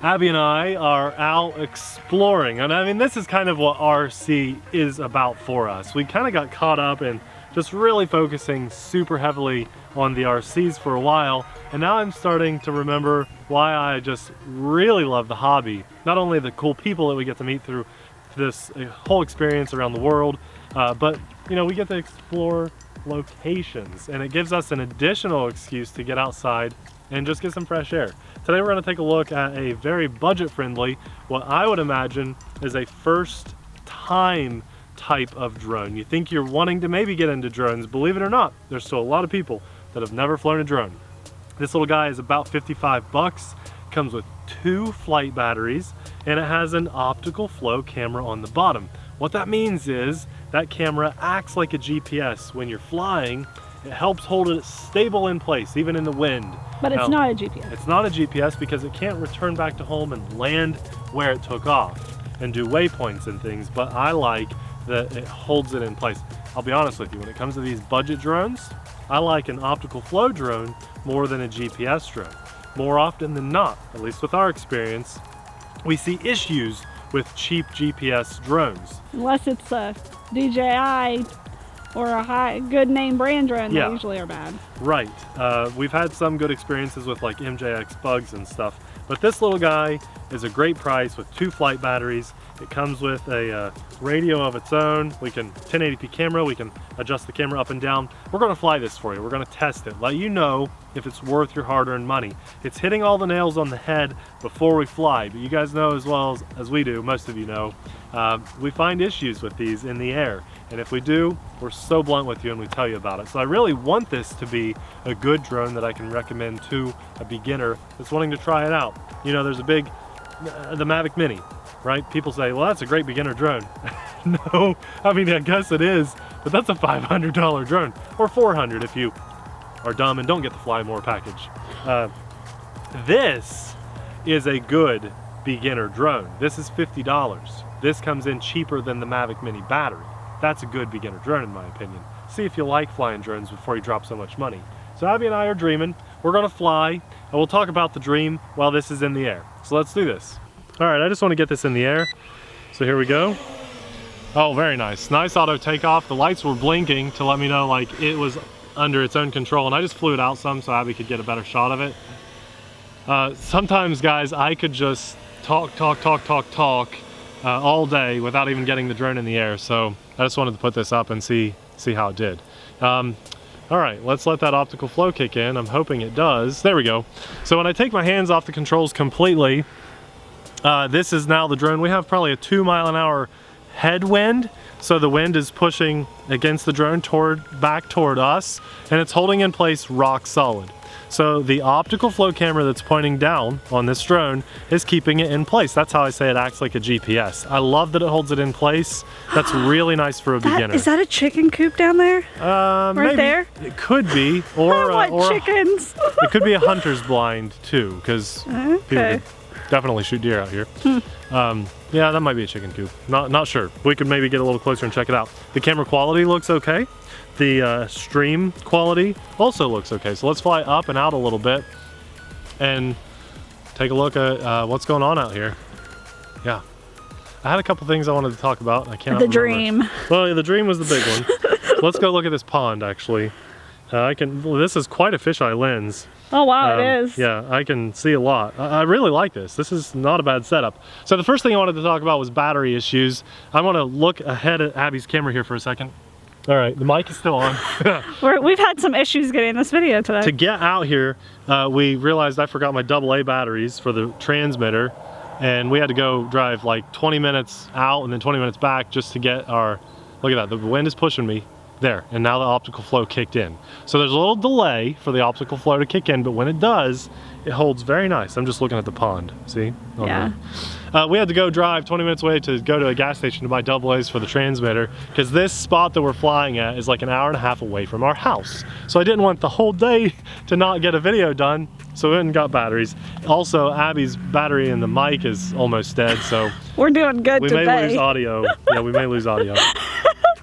Abby and I are out exploring, and I mean this is kind of what RC is about for us. We kind of got caught up in just really focusing super heavily on the RCs for a while, and now I'm starting to remember why I just really love the hobby. Not only the cool people that we get to meet through this whole experience around the world, but you know, we get to explore locations, and it gives us an additional excuse to get outside and just get some fresh air. Today we're going to take a look at a very budget-friendly, what I would imagine is a first time type of drone. You think you're wanting to maybe get into drones, believe it or not, there's still a lot of people that have never flown a drone. This little guy is about 55 bucks, comes with 2 flight batteries, and it has an optical flow camera on the bottom. What that means is that camera acts like a GPS. When you're flying, it helps hold it stable in place, even in the wind. But it's not a GPS. It's not a GPS because it can't return back to home and land where it took off and do waypoints and things, but I like that it holds it in place. I'll be honest with you, when it comes to these budget drones, I like an optical flow drone more than a GPS drone. More often than not, at least with our experience, we see issues with cheap GPS drones. Unless it's a DJI or a good name brand drone, yeah, they usually are bad. Right. We've had some good experiences with like MJX bugs and stuff, but this little guy is a great price with 2 flight batteries. It comes with a radio of its own. We can 1080p camera, we can adjust the camera up and down. We're gonna fly this for you. We're gonna test it, let you know if it's worth your hard-earned money. It's hitting all the nails on the head before we fly, but you guys know as well as we do, most of you know, we find issues with these in the air. And if we do, we're so blunt with you and we tell you about it. So I really want this to be a good drone that I can recommend to a beginner that's wanting to try it out. You know, there's a big, the Mavic Mini, right? People say, well, that's a great beginner drone. No, I mean, I guess it is, but that's a $500 drone, or $400 if you are dumb and don't get the Fly More package. This is a good beginner drone. This is $50. This comes in cheaper than the Mavic Mini battery. That's a good beginner drone in my opinion. See if you like flying drones before you drop so much money. So Abby and I are dreaming. We're gonna fly, and we'll talk about the dream while this is in the air. So let's do this. All right, I just wanna get this in the air. So here we go. Oh, very nice. Nice auto takeoff. The lights were blinking to let me know like it was under its own control, and I just flew it out some so Abby could get a better shot of it. Sometimes, guys, I could just talk all day without even getting the drone in the air, so I just wanted to put this up and see how it did. All right, let's let that optical flow kick in. I'm hoping it does. There we go. So when I take my hands off the controls completely, this is now the drone. We have probably a 2-mile-an-hour headwind, so the wind is pushing against the drone back toward us, and it's holding in place rock solid. So the optical flow camera that's pointing down on this drone is keeping it in place. That's how I say it acts like a GPS. I love that it holds it in place. That's really nice for a beginner. Is that a chicken coop down there? Right maybe. There? It could be. Or, I want chickens. It could be a hunter's blind too, because people could definitely shoot deer out here. Yeah, that might be a chicken coop. Not sure. We could maybe get a little closer and check it out. The camera quality looks okay. The stream quality also looks okay. So let's fly up and out a little bit and take a look at what's going on out here. Yeah, I had a couple things I wanted to talk about. I can't. The dream. Well, yeah, the dream was the big one. Let's go look at this pond. Actually, this is quite a fisheye lens. Oh wow, it is. Yeah, I can see a lot. I really like this. This is not a bad setup. So the first thing I wanted to talk about was battery issues. I want to look ahead at Abby's camera here for a second. All right, the mic is still on. We've had some issues getting this video today. To get out here, we realized I forgot my AA batteries for the transmitter, and we had to go drive like 20 minutes out and then 20 minutes back just to get our, look at that, the wind is pushing me there, and now the optical flow kicked in. So there's a little delay for the optical flow to kick in, but when it does, it holds very nice. I'm just looking at the pond, see? Yeah. We had to go drive 20 minutes away to go to a gas station to buy AA's for the transmitter, because this spot that we're flying at is like an hour and a half away from our house. So I didn't want the whole day to not get a video done, so we went and got batteries. Also, Abby's battery in the mic is almost dead, so we're doing good today. We may lose audio. Yeah, we may lose audio.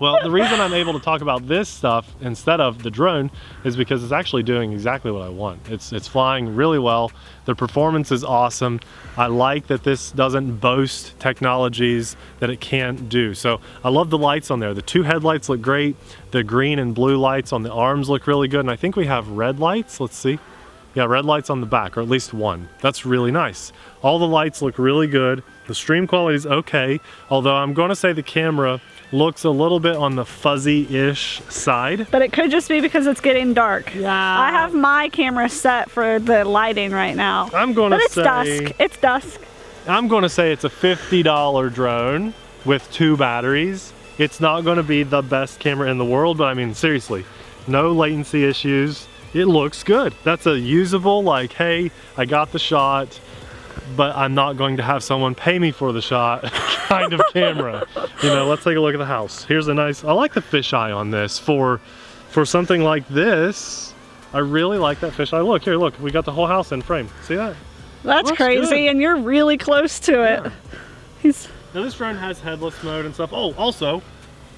Well, the reason I'm able to talk about this stuff instead of the drone is because it's actually doing exactly what I want. It's flying really well. The performance is awesome. I like that this doesn't boast technologies that it can't do. So I love the lights on there. The 2 headlights look great. The green and blue lights on the arms look really good. And I think we have red lights. Let's see. Yeah, red lights on the back, or at least one. That's really nice. All the lights look really good. The stream quality is okay, although I'm going to say the camera looks a little bit on the fuzzy-ish side. But it could just be because it's getting dark. Yeah. I have my camera set for the lighting right now. I'm going to say... But it's dusk. It's dusk. I'm going to say it's a $50 drone with 2 batteries. It's not going to be the best camera in the world, but I mean, seriously, no latency issues. It looks good. That's a usable, like, hey, I got the shot, but I'm not going to have someone pay me for the shot kind of camera. You know, let's take a look at the house. Here's a nice, I like the fisheye on this for something like this. I really like that fisheye. Look, here, look, we got the whole house in frame. See that? That's crazy, good. And you're really close to it. Yeah. Now this drone has headless mode and stuff. Oh, also,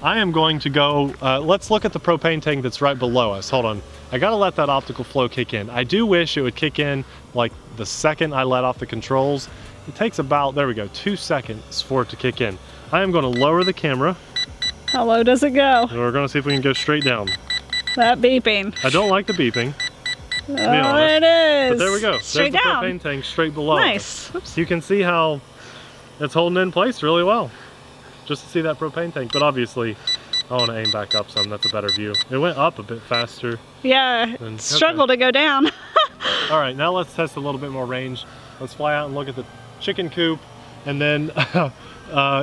I am going to go, let's look at the propane tank that's right below us. Hold on. I gotta let that optical flow kick in. I do wish it would kick in like the second I let off the controls. It takes about, there we go, 2 seconds for it to kick in. I am gonna lower the camera. How low does it go? And we're gonna see if we can go straight down. That beeping. I don't like the beeping. Oh, there it is. But there we go. Straight There's down. the propane tank straight below. Nice. Oops. You can see how it's holding in place really well. Just to see that propane tank, but obviously I want to aim back up some. That's a better view. It went up a bit faster. Yeah, struggle to go down. All right, now let's test a little bit more range. Let's fly out and look at the chicken coop, and then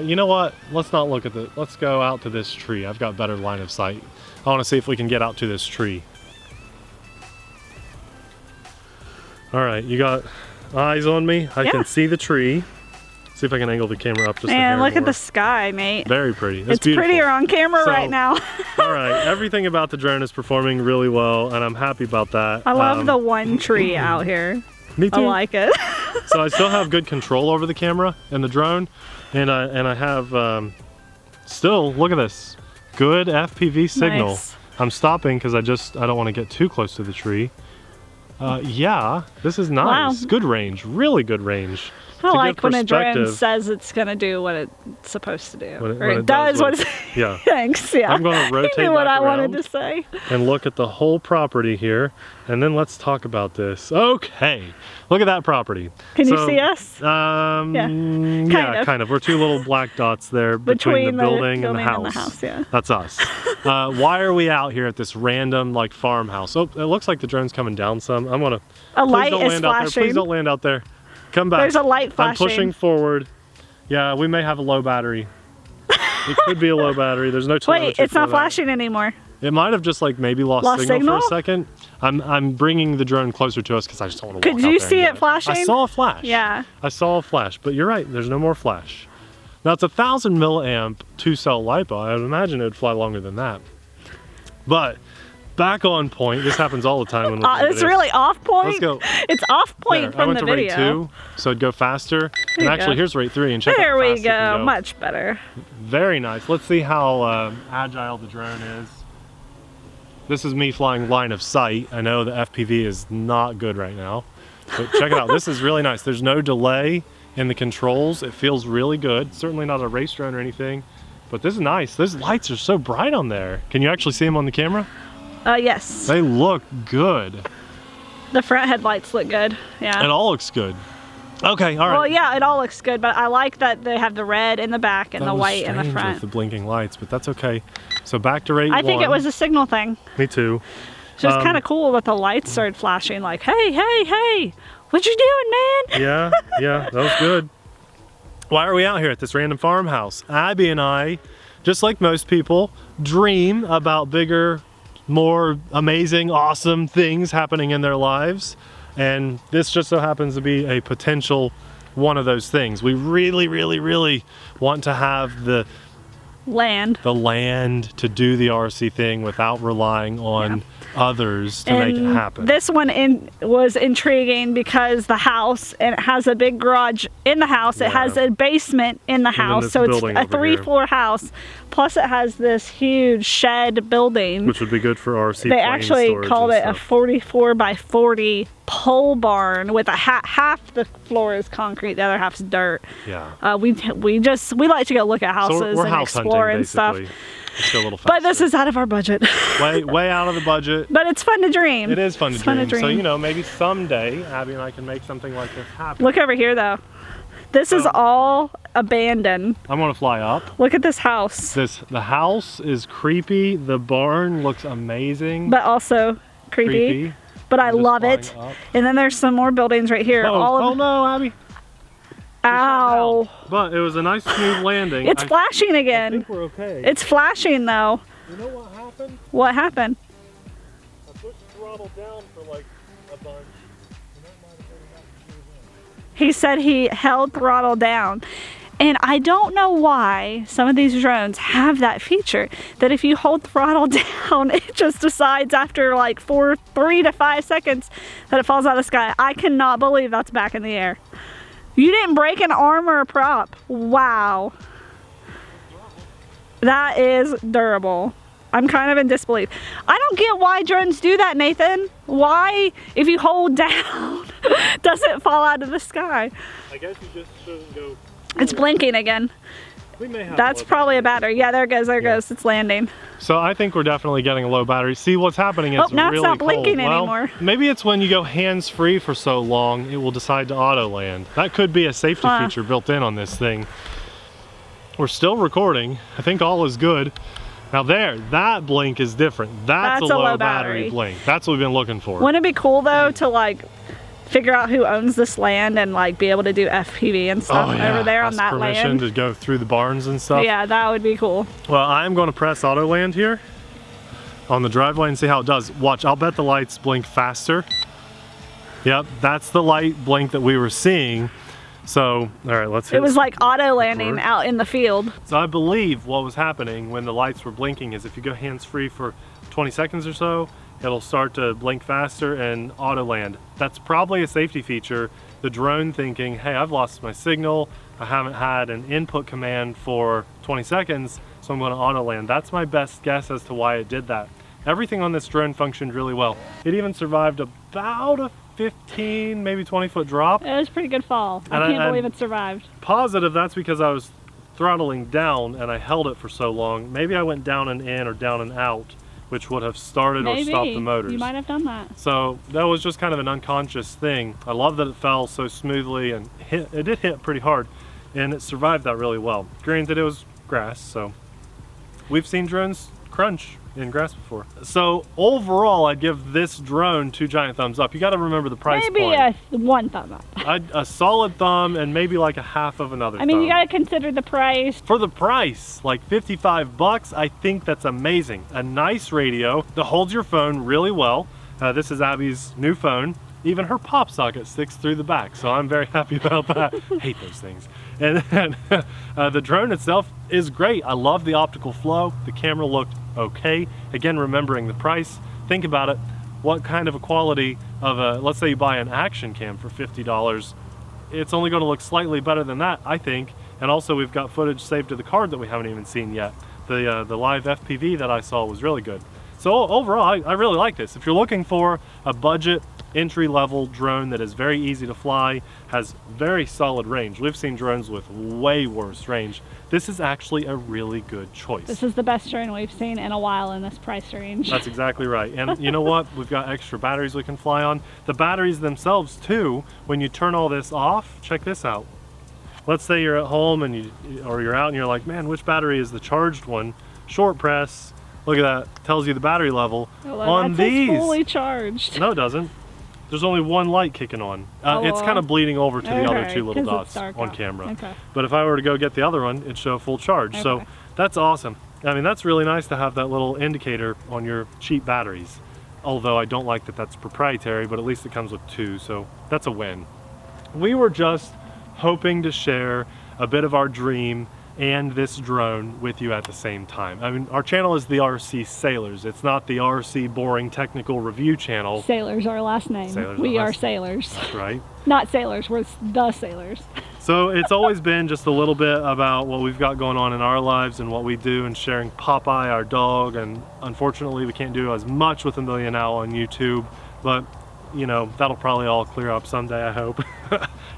you know what? Let's not look at the. Let's go out to this tree. I've got better line of sight. I want to see if we can get out to this tree. All right, you got eyes on me. I can see the tree. See if I can angle the camera up just a hair Man, look more. at the sky, mate. Very pretty. It's beautiful. prettier on camera So, right now. All right, everything about the drone is performing really well, and I'm happy about that. I love the one tree out here. Me too. I like it. So I still have good control over the camera and the drone, and I have still, look at this, good FPV signal. Nice. I'm stopping because I don't want to get too close to the tree. Yeah, this is nice. Wow. Good range, really good range. I like when a drone perspective. says it's going to do what it's supposed to do. When Or it it does what it's... Yeah. Thanks, yeah. I'm going to rotate You knew what back I wanted around to say. and look at the whole property here, and then let's talk about this. Okay, look at that property. Can you see us? Yeah, kind of. We're 2 little black dots there between the building and the house. Yeah. That's us. Why are we out here at this random like farmhouse? Oh, it looks like the drone's coming down some. I'm gonna. A light don't is land out there. flashing. Please don't land out there. Come back. There's a light flashing. I'm pushing forward. Yeah, we may have a low battery. It could be a low battery. There's no telemetry. Wait, it's for not that. flashing anymore. It might have just like maybe lost signal for a second. I'm bringing the drone closer to us because I just don't want to walk out there. Could you see it flashing? I saw a flash. Yeah. I saw a flash, but you're right. There's no more flash. Now it's a 1,000 milliamp 2-cell LiPo. I would imagine it would fly longer than that. But back on point. This happens all the time when we're it's really off point. Let's go. It's off point There. I from went the to video. rate 2, so it'd go faster. And you actually, go. here's rate 3, and check There out how we fast it can go. Much better. Very nice. Let's see how agile the drone is. This is me flying line of sight. I know the FPV is not good right now, but check it out. This is really nice. There's no delay in the controls. It feels really good. Certainly not a race drone or anything, but this is nice. Those lights are so bright on there. Can you actually see them on the camera? Yes. They look good. The front headlights look good. Yeah. It all looks good. Okay, all right. Well, yeah, it all looks good, but I like that they have the red in the back and That the was white in the strange front. with the blinking lights, but that's okay. So back to rate 1. I think it was a signal thing. Me too. It's just kind of cool that the lights started flashing like, hey, hey, hey, what you doing, man? Yeah, that was good. Why are we out here at this random farmhouse? Abby and I, just like most people, dream about bigger, more amazing, awesome things happening in their lives. And this just so happens to be a potential one of those things. We really, really, really want to have the land to do the RC thing without relying on others to make it happen. This one was intriguing because the house, and it has a big garage in the house. It has a basement in the house, so it's a 3-floor house. Plus it has this huge shed building. Which would be good for RC. They actually called it a 44 by 40 pole barn with a half the floor is concrete, the other half's dirt. Yeah. We like to go look at houses we're and house explore hunting, and stuff. Let's go a little faster. But this is out of our budget. way out of the budget. But it's fun to dream. It is fun to dream. So, you know, maybe someday Abby and I can make something like this happen. Look over here, though. This is all abandoned. I'm gonna fly up. Look at this house. The house is creepy. The barn looks amazing. But also creepy. But I love it. Up. And then there's some more buildings right here. Oh no, Abby. Ow. But it was a nice smooth landing. It's flashing again. I think we're okay. It's flashing though. You know what happened? What happened? I pushed throttle down for like a bunch. He said he held throttle down. And I don't know why some of these drones have that feature, that if you hold throttle down, it just decides after like 3 to 5 seconds that it falls out of the sky. I cannot believe that's back in the air. You didn't break an arm or a prop. Wow. That is durable. I'm kind of in disbelief. I don't get why drones do that, Nathan. Why, if you hold down, does it fall out of the sky? I guess you just shouldn't go. It's blinking again. We may have That's probably a battery. Yeah, there it goes. There it goes. It's landing. So I think we're definitely getting a low battery. See, what's happening is now really it's not blinking cold. anymore. Well, maybe it's when you go hands-free for so long, it will decide to auto land. That could be a safety feature built in on this thing. We're still recording. I think all is good. Now that blink is different. That's a low battery blink. That's what we've been looking for. Wouldn't it be cool though to like figure out who owns this land and like be able to do FPV and stuff over there on that land? Permission to go through the barns and stuff. Yeah, that would be cool. Well, I'm going to press auto land here on the driveway and see how it does. Watch, I'll bet the lights blink faster. Yep, that's the light blink that we were seeing. So, all right, let's hit it was like auto landing out in the field. So I believe what was happening when the lights were blinking is if you go hands-free for 20 seconds or so, it'll start to blink faster and auto land. That's probably a safety feature. The drone thinking, hey, I've lost my signal. I haven't had an input command for 20 seconds, so I'm going to auto land. That's my best guess as to why it did that. Everything on this drone functioned really well. It even survived about a 15, maybe 20-foot drop. It was a pretty good fall. I can't believe it survived. Positive that's because I was throttling down and I held it for so long. Maybe I went down and in or down and out, which would have started or stopped the motors. You might have done that. So that was just kind of an unconscious thing. I love that it fell so smoothly and it did hit pretty hard, and it survived that really well. Granted, it was grass, so we've seen drones crunch in grass before. So overall, I'd give this drone 2 giant thumbs up. You got to remember the price point. Maybe a 1 thumb up. A solid thumb and maybe like a half of another I mean, thumb. you got to consider the price. For the price, like 55 bucks, I think that's amazing. A nice radio that holds your phone really well. This is Abby's new phone. Even her pop socket sticks through the back, so I'm very happy about that. Hate those things. And then the drone itself is great. I love the optical flow. The camera looked okay. Again, remembering the price. Think about it. What kind of a quality of a, let's say you buy an action cam for $50, it's only going to look slightly better than that, I think. And also we've got footage saved to the card that we haven't even seen yet. The live FPV that I saw was really good. So overall, I really like this. If you're looking for a budget entry-level drone that is very easy to fly, has very solid range. We've seen drones with way worse range. This is actually a really good choice. This is the best drone we've seen in a while in this price range. That's exactly right. And you know what? We've got extra batteries we can fly on. The batteries themselves too, when you turn all this off, check this out. Let's say you're at home and you're out and you're like, man, which battery is the charged one? Short press, look at that, tells you the battery level. Well, on these, fully charged. No, it doesn't. There's only one light kicking on. It's kind of bleeding over to the other 2 little dots on camera. Okay. But if I were to go get the other one, it'd show full charge. Okay. So that's awesome. I mean, that's really nice to have that little indicator on your cheap batteries. Although I don't like that that's proprietary, but at least it comes with 2, so that's a win. We were just hoping to share a bit of our dream and this drone with you at the same time. I mean, our channel is the RC Sailors. It's not the RC Boring Technical Review channel. Sailors are our last name. We are sailors. That's right. Not sailors, we're the sailors. So it's always been just a little bit about what we've got going on in our lives and what we do, and sharing Popeye, our dog, and unfortunately we can't do as much with 1,000,000 Owl on YouTube, but you know, that'll probably all clear up someday, I hope.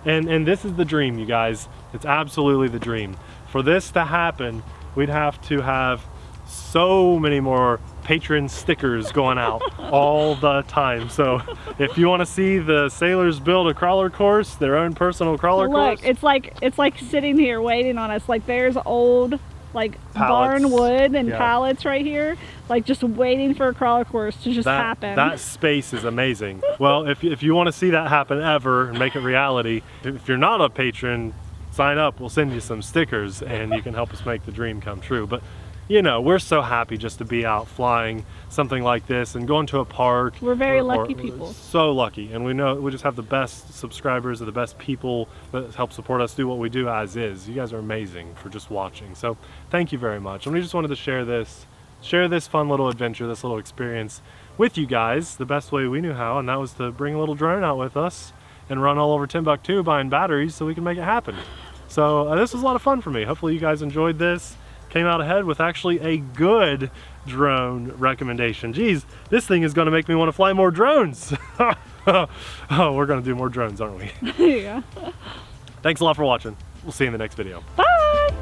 and this is the dream, you guys. It's absolutely the dream. For this to happen, we'd have to have so many more patron stickers going out all the time. So if you want to see the sailors build a crawler course, their own personal crawler course. Look, it's like sitting here waiting on us. Like there's old like pallets. barn wood and pallets right here, like just waiting for a crawler course to just happen. That space is amazing. Well, if you want to see that happen ever and make it reality, if you're not a patron, sign up. We'll send you some stickers and you can help us make the dream come true. But you know, we're so happy just to be out flying something like this and going to a park. We're very lucky people. So lucky. And we know we just have the best subscribers and the best people that help support us do what we do as is. You guys are amazing for just watching. So thank you very much. And we just wanted to share this fun little adventure, this little experience with you guys the best way we knew how, and that was to bring a little drone out with us and run all over Timbuktu buying batteries so we can make it happen. So this was a lot of fun for me. Hopefully you guys enjoyed this. Came out ahead with actually a good drone recommendation. Geez, this thing is going to make me want to fly more drones. Oh, we're going to do more drones, aren't we? Yeah. Thanks a lot for watching. We'll see you in the next video. Bye!